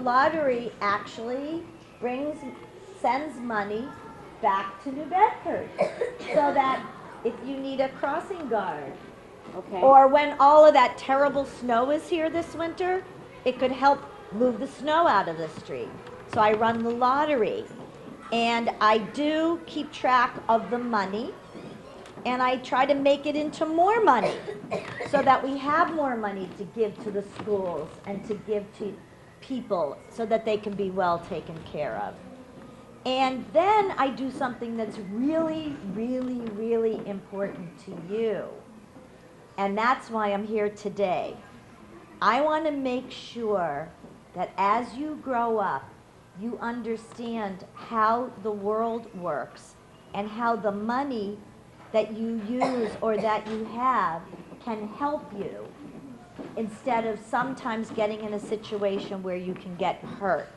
lottery actually sends money back to New Bedford, so that if you need a crossing guard, Okay. or when all of that terrible snow is here this winter, it could help move the snow out of the street. So I run the lottery, and I do keep track of the money, and I try to make it into more money so that we have more money to give to the schools and to give to people so that they can be well taken care of. And then I do something that's really, really, really important to you. And that's why I'm here today. I want to make sure that as you grow up, you understand how the world works and how the money that you use or that you have can help you instead of sometimes getting in a situation where you can get hurt.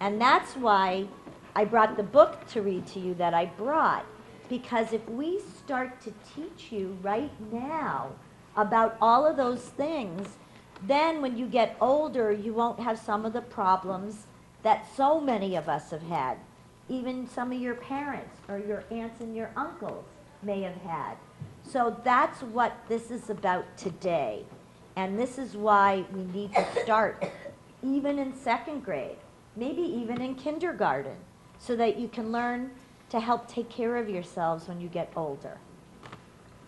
And that's why I brought the book to read to you that I brought, because if we start to teach you right now about all of those things, then when you get older, you won't have some of the problems that so many of us have had. Even some of your parents or your aunts and your uncles may have had. So that's what this is about today. And this is why we need to start even in second grade, maybe even in kindergarten, so that you can learn to help take care of yourselves when you get older.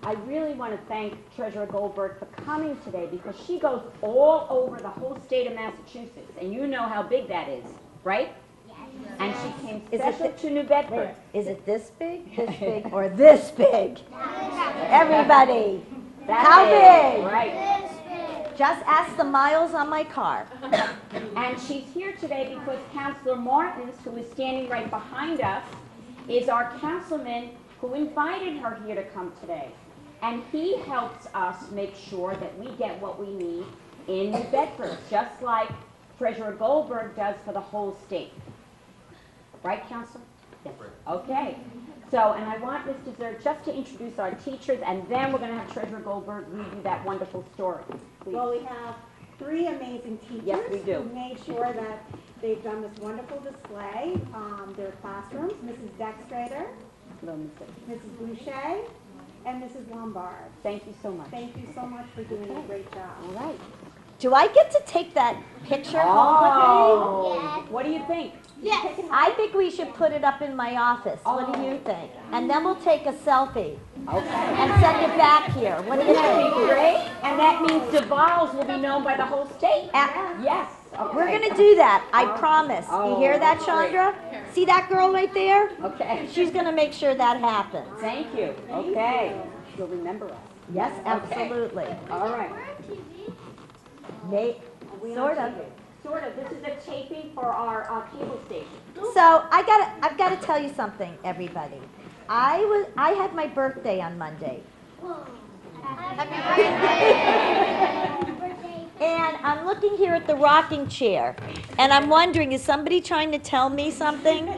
I really want to thank Treasurer Goldberg for coming today, because she goes all over the whole state of Massachusetts, and you know how big that is, right? Yes. And she came special to New Bedford. Is it this big, or this big? Everybody, how big? Right. Just ask the miles on my car. And she's here today because Councilor Martins, who is standing right behind us, is our councilman who invited her here to come today. And he helps us make sure that we get what we need in New Bedford, just like Treasurer Goldberg does for the whole state. Right, Councilor? Yes. Okay. So, and I want Ms. Dessert just to introduce our teachers, and then we're going to have Treasurer Goldberg read you that wonderful story. Please. Well, we have three amazing teachers. Yes, we do. Who made sure that they've done this wonderful display. Their classrooms, Mrs. Dextrader, Hello, Mr. Mrs. Boucher, and Mrs. Lombard. Thank you so much. Thank you so much for doing a great job. All right. Do I get to take that picture home with me? Yes. What do you think? Yes. I think we should put it up in my office. What do you think? And then we'll take a selfie Okay. and send it back here. What do you think? Great. And that means DeValles will be known by the whole state. Yes. Okay. We're going to do that. I promise. You hear that, great. Chandra? See that girl right there? Okay. She's going to make sure that happens. Thank you. Okay. You'll remember us. Yes, absolutely. All right. Sort of. Sort of. This is a taping for our cable station. So I've got to tell you something, everybody. I had my birthday on Monday. And I'm looking here at the rocking chair, and I'm wondering, is somebody trying to tell me something?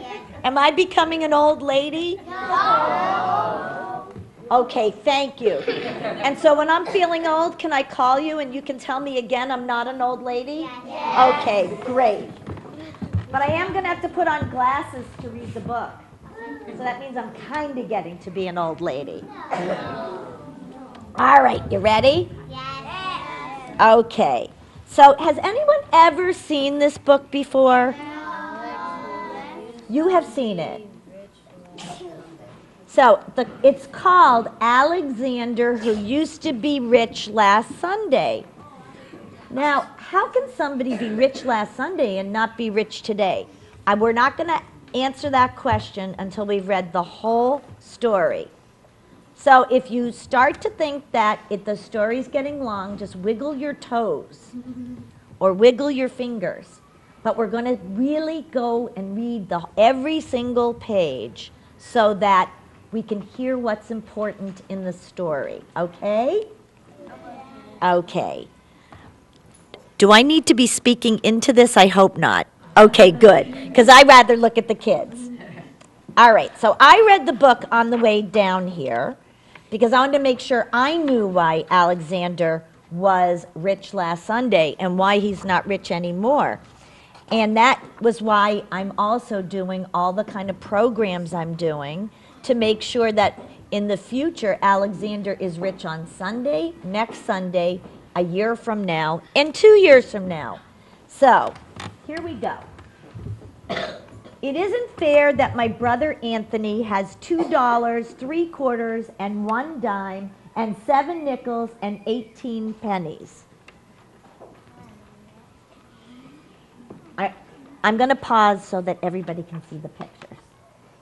Am I becoming an old lady? No. Okay, thank you. And so when I'm feeling old, can I call you and you can tell me again I'm not an old lady? Yes. Okay, great. But I am going to have to put on glasses to read the book. So that means I'm kind of getting to be an old lady. All right, you ready? Yes. Okay. So has anyone ever seen this book before? You have seen it. So it's called Alexander Who Used to Be Rich Last Sunday. Now, how can somebody be rich last Sunday and not be rich today? We're not going to answer that question until we've read the whole story. So if you start to think that the story's getting long, just wiggle your toes or wiggle your fingers. But we're going to really go and read every single page so that we can hear what's important in the story. Okay? Okay. Do I need to be speaking into this? I hope not. Okay, good, because I rather look at the kids. All right, so I read the book on the way down here because I wanted to make sure I knew why Alexander was rich last Sunday and why he's not rich anymore. And that was why I'm also doing all the kind of programs I'm doing to make sure that in the future, Alexander is rich on Sunday, next Sunday, a year from now, and 2 years from now. So, here we go. It isn't fair that my brother Anthony has $2, 3 quarters, and 1 dime, and 7 nickels, and 18 pennies. I'm going to pause so that everybody can see the pictures.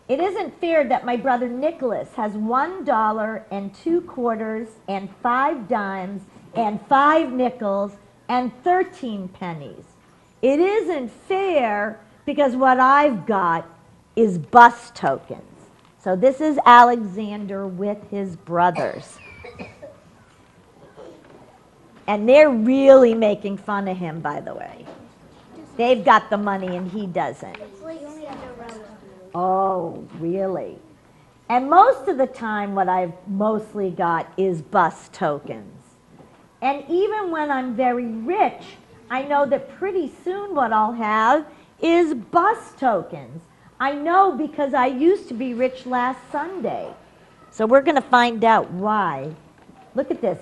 It isn't fair that my brother Nicholas has $1 and 2 quarters and 5 dimes and 5 nickels and 13 pennies. It isn't fair because what I've got is bus tokens. So this is Alexander with his brothers. And they're really making fun of him, by the way. They've got the money and he doesn't. Oh, really? And most of the time what I've mostly got is bus tokens. And even when I'm very rich, I know that pretty soon what I'll have is bus tokens. I know because I used to be rich last Sunday. So we're going to find out why. Look at this.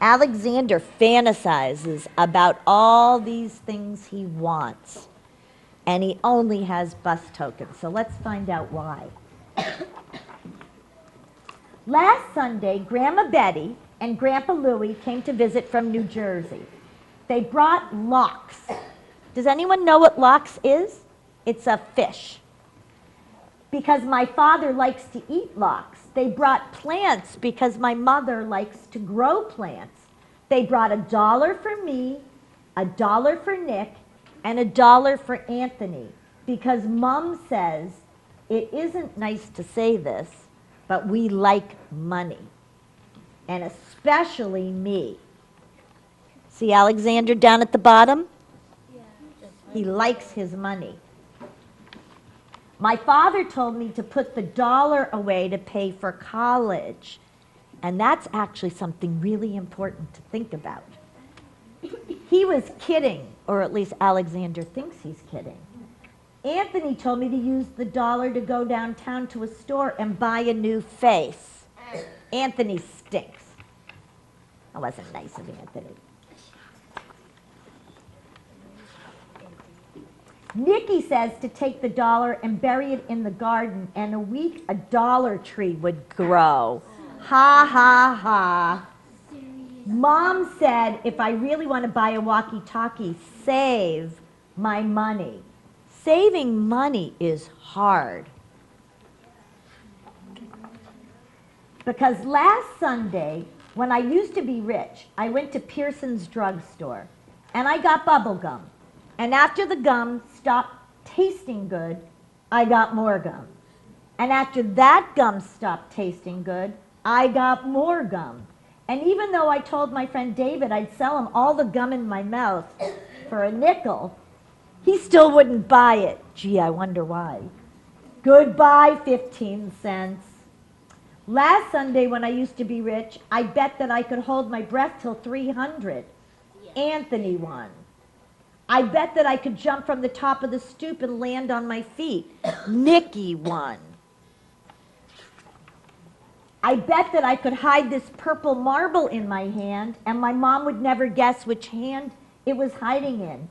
Alexander fantasizes about all these things he wants. And he only has bus tokens. So let's find out why. Last Sunday, Grandma Betty and Grandpa Louie came to visit from New Jersey. They brought lox. Does anyone know what lox is? It's a fish. Because my father likes to eat lox. They brought plants because my mother likes to grow plants. They brought $1 for me, $1 for Nick, and $1 for Anthony. Because Mom says, it isn't nice to say this, but we like money. And especially me. See Alexander down at the bottom? Yeah. He likes his money. My father told me to put the $1 away to pay for college. And that's actually something really important to think about. He was kidding, or at least Alexander thinks he's kidding. Anthony told me to use the $1 to go downtown to a store and buy a new face. Anthony stinks. That wasn't nice of Anthony. Nikki says to take the $1 and bury it in the garden, and a week a dollar tree would grow. Ha, ha, ha. Mom said if I really want to buy a walkie-talkie, save my money. Saving money is hard. Because last Sunday, when I used to be rich, I went to Pearson's drugstore, and I got bubble gum. And after the gum stopped tasting good, I got more gum. And after that gum stopped tasting good, I got more gum. And even though I told my friend David I'd sell him all the gum in my mouth for a nickel, he still wouldn't buy it. Gee, I wonder why. Goodbye, 15 cents. Last Sunday when I used to be rich, I bet that I could hold my breath till 300. Anthony won. I bet that I could jump from the top of the stoop and land on my feet. Nikki won. I bet that I could hide this purple marble in my hand and my mom would never guess which hand it was hiding in.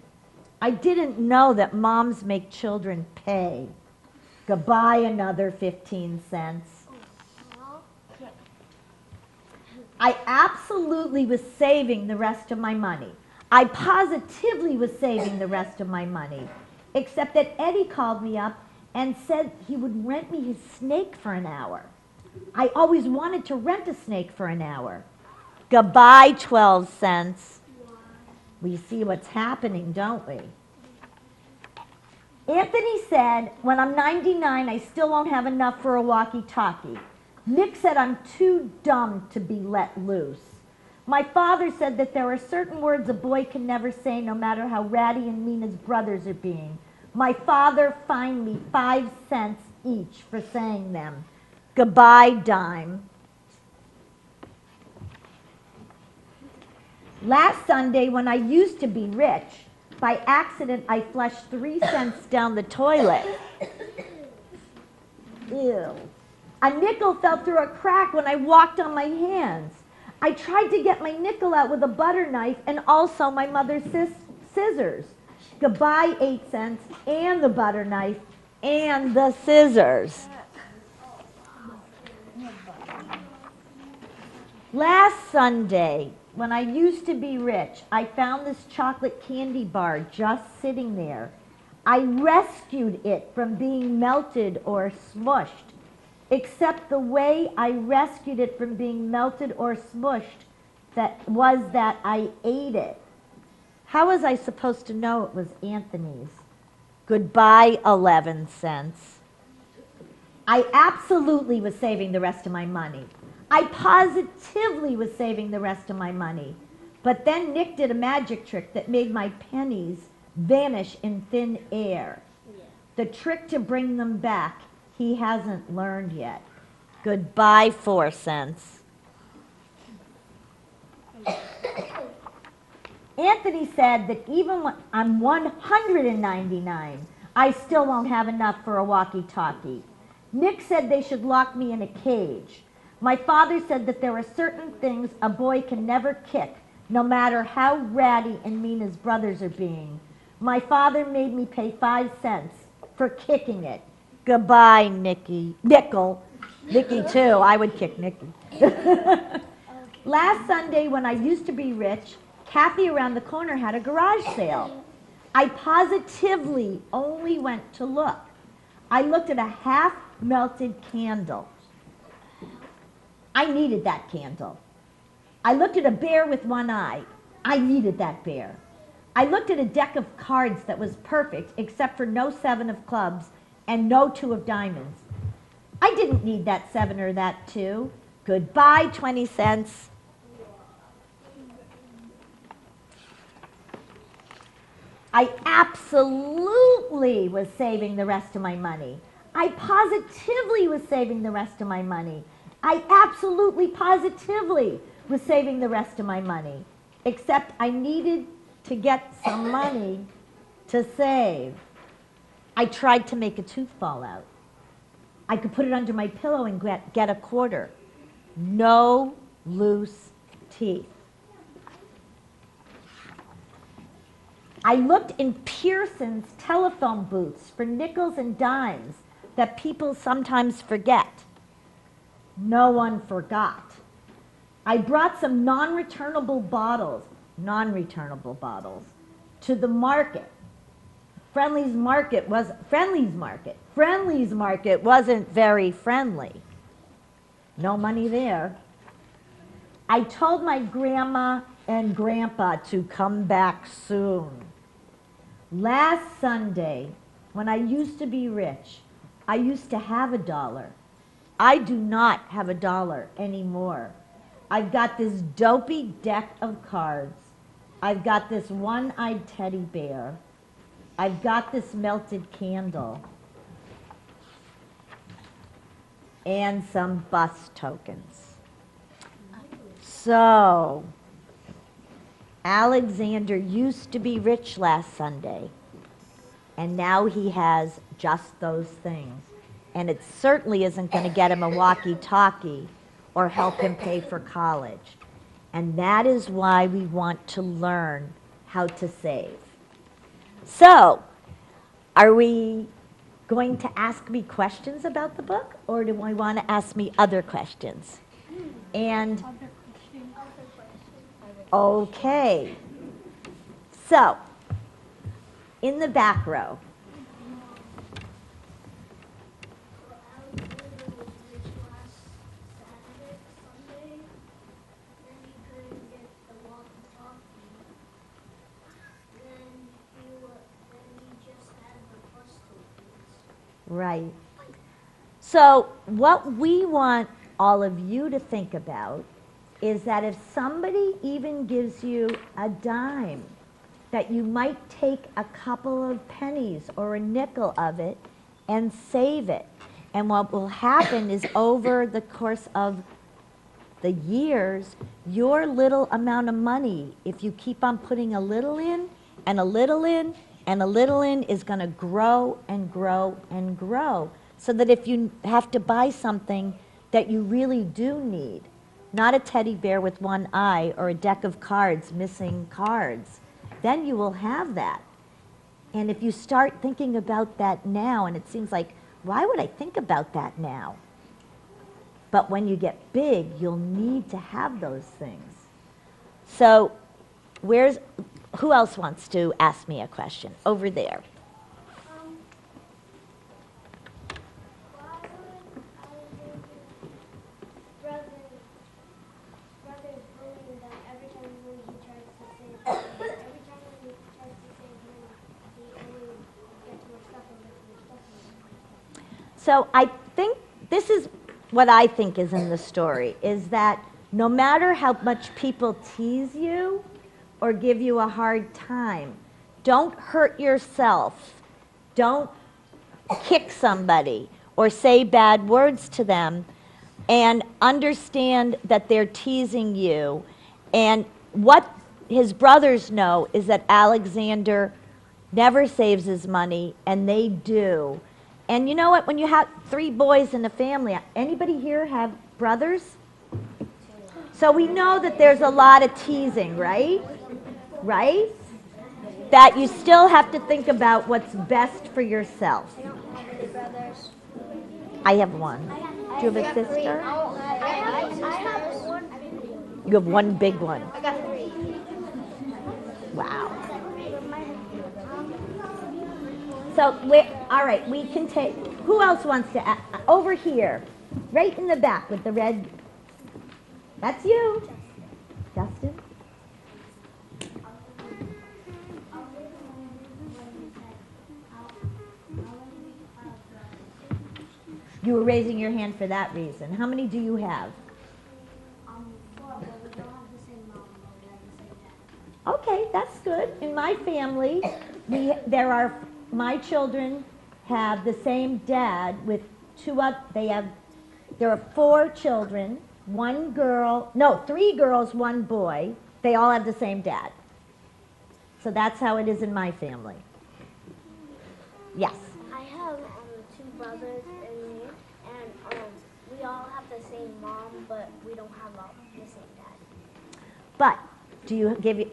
I didn't know that moms make children pay. Goodbye, another 15 cents. I absolutely was saving the rest of my money. I positively was saving the rest of my money, except that Eddie called me up and said he would rent me his snake for an hour. I always wanted to rent a snake for an hour. Goodbye, 12 cents. We see what's happening, don't we? Anthony said, when I'm 99, I still won't have enough for a walkie-talkie. Nick said I'm too dumb to be let loose. My father said that there are certain words a boy can never say no matter how ratty and mean his brothers are being. My father fined me 5 cents each for saying them. Goodbye, dime. Last Sunday, when I used to be rich, By accident, I flushed 3 cents down the toilet. Ew. A nickel fell through a crack when I walked on my hands. I tried to get my nickel out with a butter knife and also my mother's scissors. Goodbye 8 cents and the butter knife and the scissors. Last Sunday, when I used to be rich, I found this chocolate candy bar just sitting there. I rescued it from being melted or smushed, except the way I rescued it from being melted or smushed that I ate it. How was I supposed to know it was Anthony's? Goodbye, 11 cents. I absolutely was saving the rest of my money. I positively was saving the rest of my money. But then Nick did a magic trick that made my pennies vanish in thin air. The trick to bring them back, he hasn't learned yet. Goodbye, 4 cents. Anthony said that even when I'm 199, I still won't have enough for a walkie-talkie. Nick said they should lock me in a cage. My father said that there are certain things a boy can never kick, no matter how ratty and mean his brothers are being. My father made me pay 5 cents for kicking it. Goodbye, Nickel. Nicky too, I would kick Nicky. Last Sunday when I used to be rich, Kathy around the corner had a garage sale. I positively only went to look. I looked at a half-melted candle. I needed that candle. I looked at a bear with one eye. I needed that bear. I looked at a deck of cards that was perfect except for no 7 of clubs and no 2 of diamonds. I didn't need that 7 or that 2. Goodbye, 20 cents. I absolutely was saving the rest of my money. I positively was saving the rest of my money. I absolutely, positively was saving the rest of my money, except I needed to get some money to save. I tried to make a tooth fall out. I could put it under my pillow and get a quarter. No loose teeth. I looked in Pearson's telephone booths for nickels and dimes that people sometimes forget. No one forgot. I brought some non-returnable bottles to the market. Friendly's Market wasn't very friendly. No money there. I told my grandma and grandpa to come back soon. Last Sunday, when I used to be rich, I used to have $1. I do not have $1 anymore. I've got this dopey deck of cards. I've got this one-eyed teddy bear. I've got this melted candle. And some bus tokens. So, Alexander used to be rich last Sunday, and now he has just those things. And it certainly isn't going to get him a walkie-talkie or help him pay for college. And that is why we want to learn how to save. So, are we going to ask me questions about the book, or do we want to ask me other questions? And, okay. So, in the back row. Right. So what we want all of you to think about is that if somebody even gives you a dime, that you might take a couple of pennies or a nickel of it and save it. And what will happen is over the course of the years, your little amount of money, if you keep on putting a little in, and a little in, and a little in is going to grow and grow and grow. So that if you have to buy something that you really do need, not a teddy bear with one eye or a deck of cards missing cards, then you will have that. And if you start thinking about that now, and it seems like, why would I think about that now? But when you get big, you'll need to have those things. So who else wants to ask me a question? Over there. So I think this is what I think is in the story, is that no matter how much people tease you or give you a hard time, don't hurt yourself. Don't kick somebody or say bad words to them, and understand that they're teasing you. And what his brothers know is that Alexander never saves his money, and they do. And you know what? When you have 3 boys in a family, anybody here have brothers? So we know that there's a lot of teasing, right? Right? That you still have to think about what's best for yourself. I don't have any brothers. I have one. Do you have a sister? I have one big one. You have one big one. I got 3. Wow. So, all right, we can take, who else wants to, over here, right in the back with the red, that's you, Justin. You were raising your hand for that reason. How many do you have? 4, but we don't have the same mom, but we have the same dad. Okay, that's good. In my family, my children have the same dad with there are 4 children, 1 girl, no, 3 girls, 1 boy. They all have the same dad. So that's how it is in my family. Yes. I have 2 brothers and me, and we all have the same mom, but we don't have the same dad. But do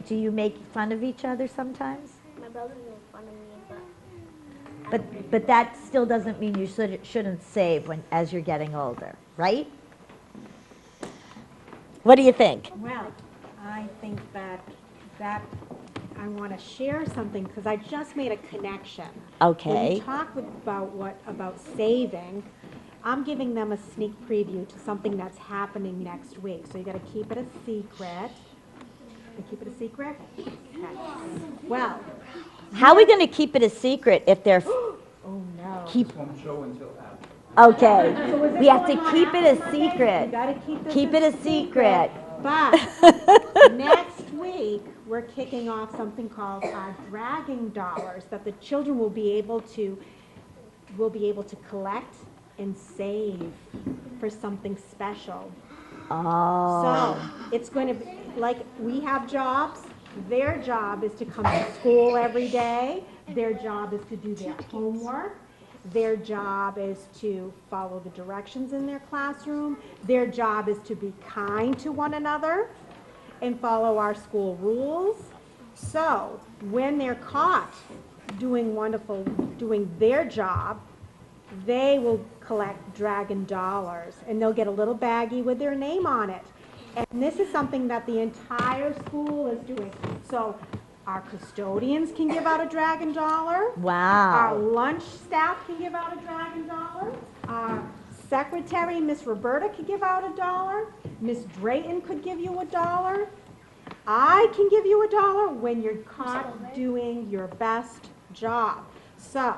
you make fun of each other sometimes? My brothers make fun of me, But that still doesn't mean you shouldn't save as you're getting older, right? What do you think? Well, I think that I want to share something because I just made a connection. Okay. When you talk about saving, I'm giving them a sneak preview to something that's happening next week. So you got to keep it a secret. You keep it a secret? Okay. Well, How are we going to keep it a secret if they're... oh no. Won't show until after. Okay. We have to keep it a secret. You got to Keep it a secret. But next week, we're kicking off something called our Dragging Dollars that the children will be able to collect and save for something special. Oh. So it's going to be like we have jobs. Their job is to come to school every day. Their job is to do their homework. Their job is to follow the directions in their classroom. Their job is to be kind to one another and follow our school rules. So when they're caught doing their job, they will collect Dragon Dollars, and they'll get a little baggie with their name on it. And this is something that the entire school is doing. So our custodians can give out a Dragon Dollar. Wow. Our lunch staff can give out a Dragon Dollar. Our secretary, Miss Roberta, could give out $1. Miss Drayton could give you $1. I can give you $1 when you're caught doing your best job. So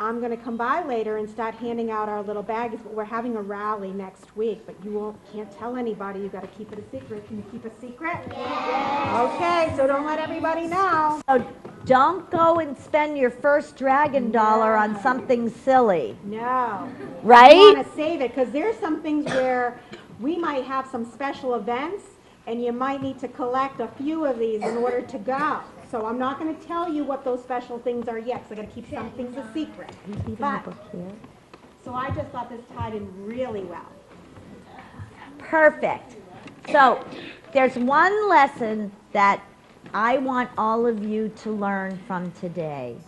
I'm going to come by later and start handing out our little baggies, but we're having a rally next week, but you can't tell anybody. You got to keep it a secret. Can you keep a secret? Yes. Okay, so don't let everybody know. So don't go and spend your first Dragon Dollar on something silly. No. Right? You want to save it because there's some things where we might have some special events and you might need to collect a few of these in order to go. So I'm not gonna tell you what those special things are yet, because I gotta keep some things a secret. But, so I just thought this tied in really well. Perfect. So there's one lesson that I want all of you to learn from today,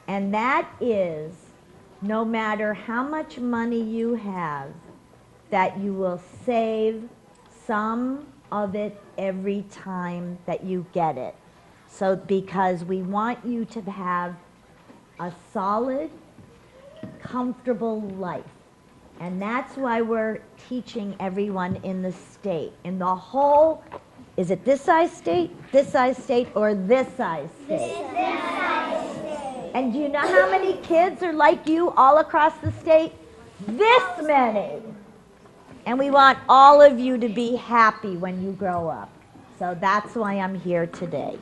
and that is no matter how much money you have, that you will save some of it every time that you get it. So because we want you to have a solid, comfortable life. And that's why we're teaching everyone in the state, in the whole, is it this size state, or this size state? This size state. And do you know how many kids are like you all across the state? This many. And we want all of you to be happy when you grow up. So that's why I'm here today.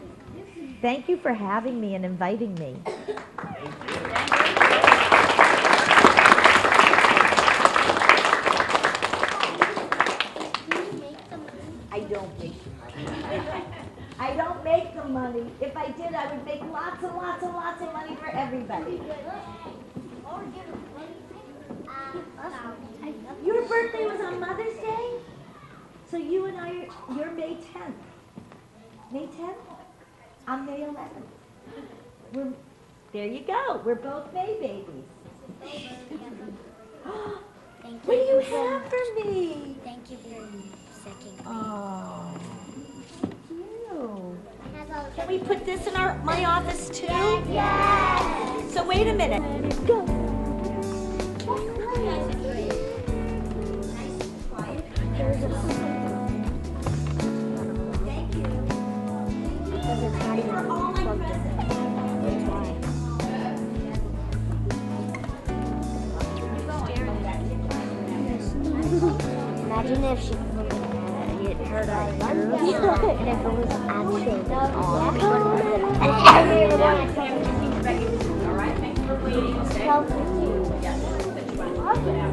Thank you for having me and inviting me. I don't make the money. I don't make the money. If I did, I would make lots and lots and lots of money for everybody. Your birthday was on Mother's Day? So you and I, you're May 10th. May 10th? I'm May 11th. There you go. We're both May babies. What do you have for me? Thank you for second. Oh, thank you. Can we put this in my office too? Yes. So wait a minute. Go. Thank you. For all my presents. Imagine if she heard our and if it was actually on. And everyone. All right, thanks for waiting. Okay.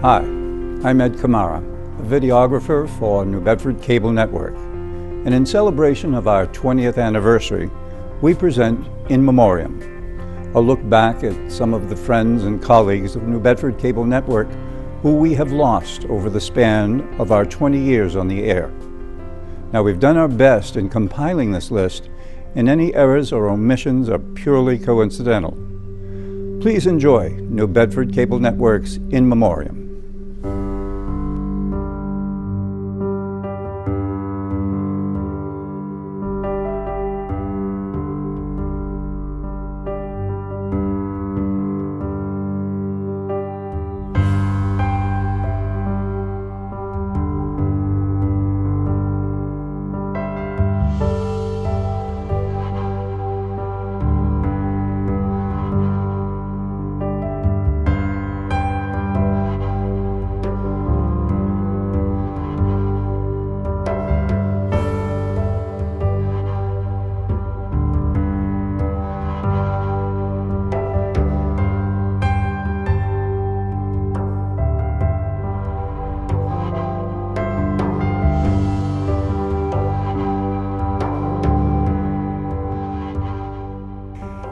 Hi, I'm Ed Kamara, a videographer for New Bedford Cable Network. And in celebration of our 20th anniversary, we present In Memoriam, a look back at some of the friends and colleagues of New Bedford Cable Network who we have lost over the span of our 20 years on the air. Now, we've done our best in compiling this list, and any errors or omissions are purely coincidental. Please enjoy New Bedford Cable Network's In Memoriam.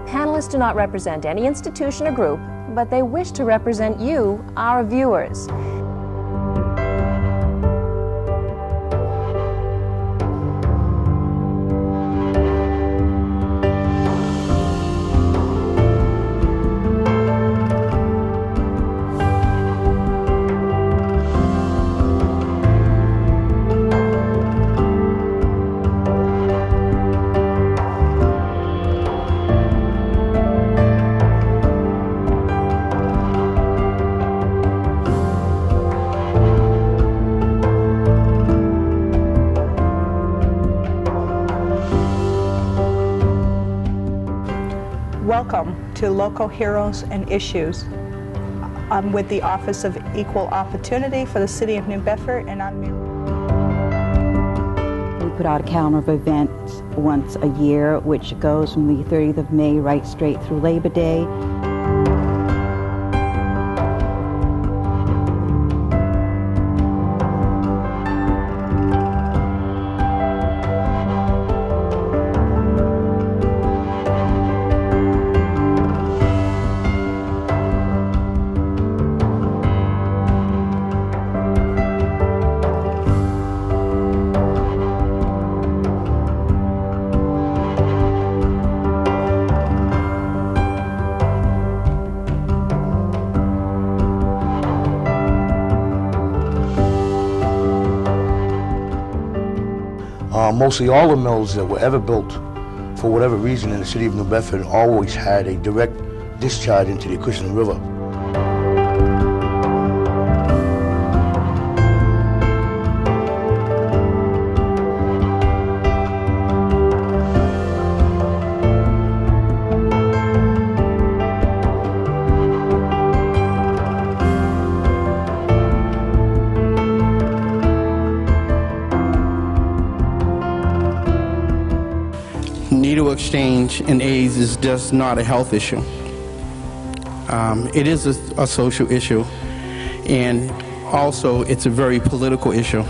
Panelists do not represent any institution or group, but they wish to represent you, our viewers. Welcome to Local Heroes and Issues. I'm with the Office of Equal Opportunity for the City of New Bedford, and I'm We put out a calendar of events once a year, which goes from the 30th of May right straight through Labor Day. Mostly all the mills that were ever built, for whatever reason, in the city of New Bedford always had a direct discharge into the Acushnet River. Needle exchange in AIDS is just not a health issue. It is a social issue, and also it's a very political issue.